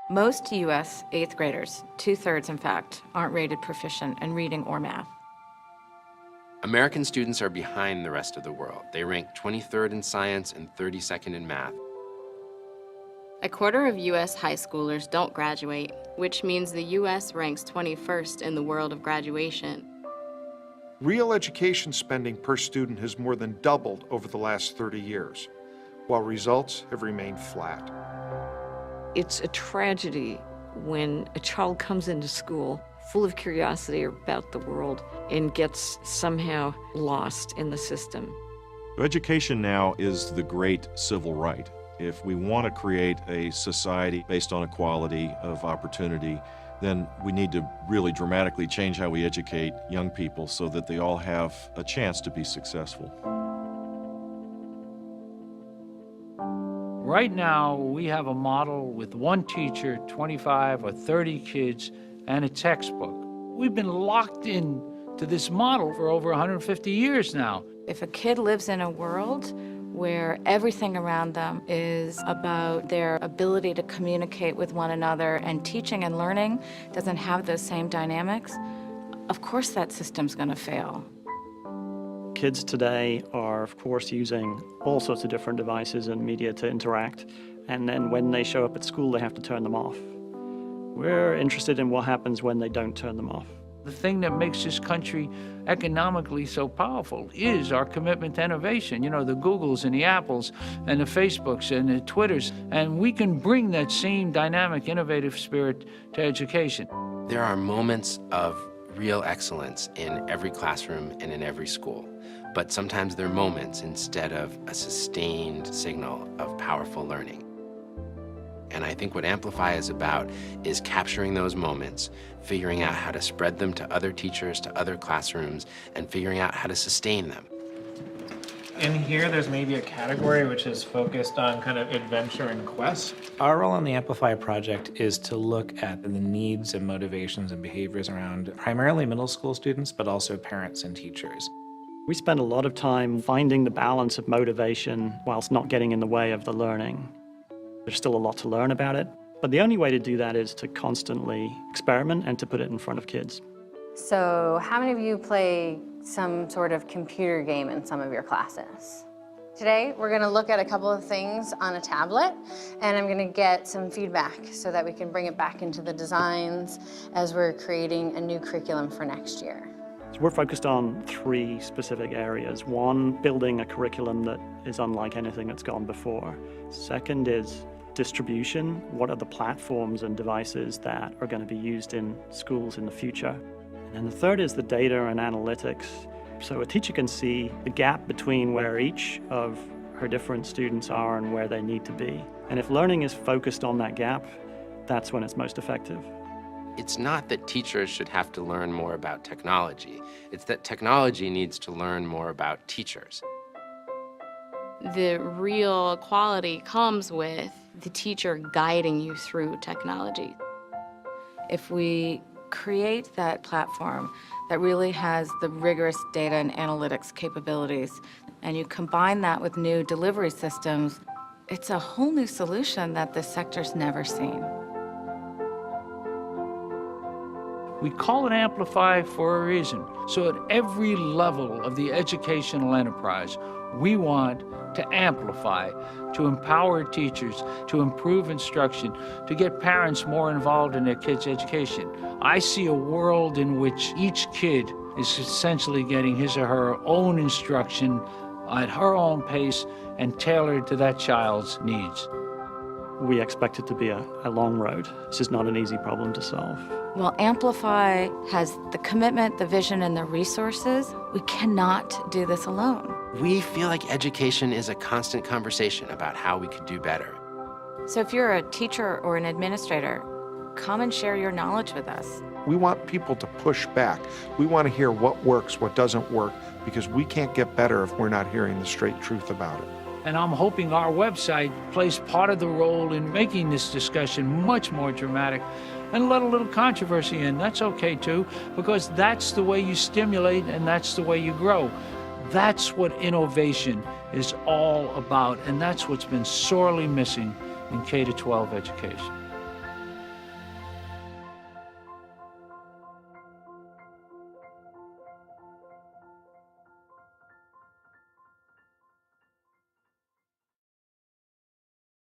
Most U.S. 8th graders, 2/3 in fact, aren't rated proficient in reading or math. American students are behind the rest of the world. They rank 23rd in science and 32nd in math. A quarter of U.S. high schoolers don't graduate, which means the U.S. ranks 21st in the world of graduation. Real education spending per student has more than doubled over the last 30 years, while results have remained flat. It's a tragedy when a child comes into school full of curiosity about the world and gets somehow lost in the system. Education now is the great civil right. If we want to create a society based on equality of opportunity, then we need to really dramatically change how we educate young people so that they all have a chance to be successful. Right now, we have a model with one teacher, 25 or 30 kids, and a textbook. We've been locked in to this model for over 150 years now. If a kid lives in a world where everything around them is about their ability to communicate with one another and teaching and learning doesn't have those same dynamics, of course that system's going to fail. Kids today are, of course, using all sorts of different devices and media to interact, and then when they show up at school, they have to turn them off. We're interested in what happens when they don't turn them off. The thing that makes this country economically so powerful is our commitment to innovation. You know, the Googles and the Apples and the Facebooks and the Twitters, and we can bring that same dynamic, innovative spirit to education. There are moments of real excellence in every classroom and in every school, but sometimes they're moments instead of a sustained signal of powerful learning. And I think what Amplify is about is capturing those moments, figuring out how to spread them to other teachers, to other classrooms, and figuring out how to sustain them. In here, there's maybe a category which is focused on kind of adventure and quest. Our role on the Amplify project is to look at the needs and motivations and behaviors around primarily middle school students, but also parents and teachers. We spend a lot of time finding the balance of motivation whilst not getting in the way of the learning. There's still a lot to learn about it, but the only way to do that is to constantly experiment and to put it in front of kids. So how many of you play some sort of computer game in some of your classes? Today, we're gonna look at a couple of things on a tablet, and I'm gonna get some feedback so that we can bring it back into the designs as we're creating a new curriculum for next year. So we're focused on 3 specific areas. One, building a curriculum that is unlike anything that's gone before. Second is distribution. What are the platforms and devices that are going to be used in schools in the future? And the third is the data and analytics. So a teacher can see the gap between where each of her different students are and where they need to be. And if learning is focused on that gap, that's when it's most effective. It's not that teachers should have to learn more about technology. It's that technology needs to learn more about teachers. The real quality comes with the teacher guiding you through technology. If we create that platform that really has the rigorous data and analytics capabilities, and you combine that with new delivery systems, it's a whole new solution that this sector's never seen. We call it Amplify for a reason. So at every level of the educational enterprise, we want to amplify, to empower teachers, to improve instruction, to get parents more involved in their kids' education. I see a world in which each kid is essentially getting his or her own instruction at her own pace and tailored to that child's needs. We expect it to be a long road. This is not an easy problem to solve. Well, Amplify has the commitment, the vision, and the resources. We cannot do this alone. We feel like education is a constant conversation about how we could do better. So if you're a teacher or an administrator, come and share your knowledge with us. We want people to push back. We want to hear what works, what doesn't work, because we can't get better if we're not hearing the straight truth about it. And I'm hoping our website plays part of the role in making this discussion much more dramatic and let a little controversy in. That's okay too, because that's the way you stimulate and that's the way you grow. That's what innovation is all about, and that's what's been sorely missing in K-12 education.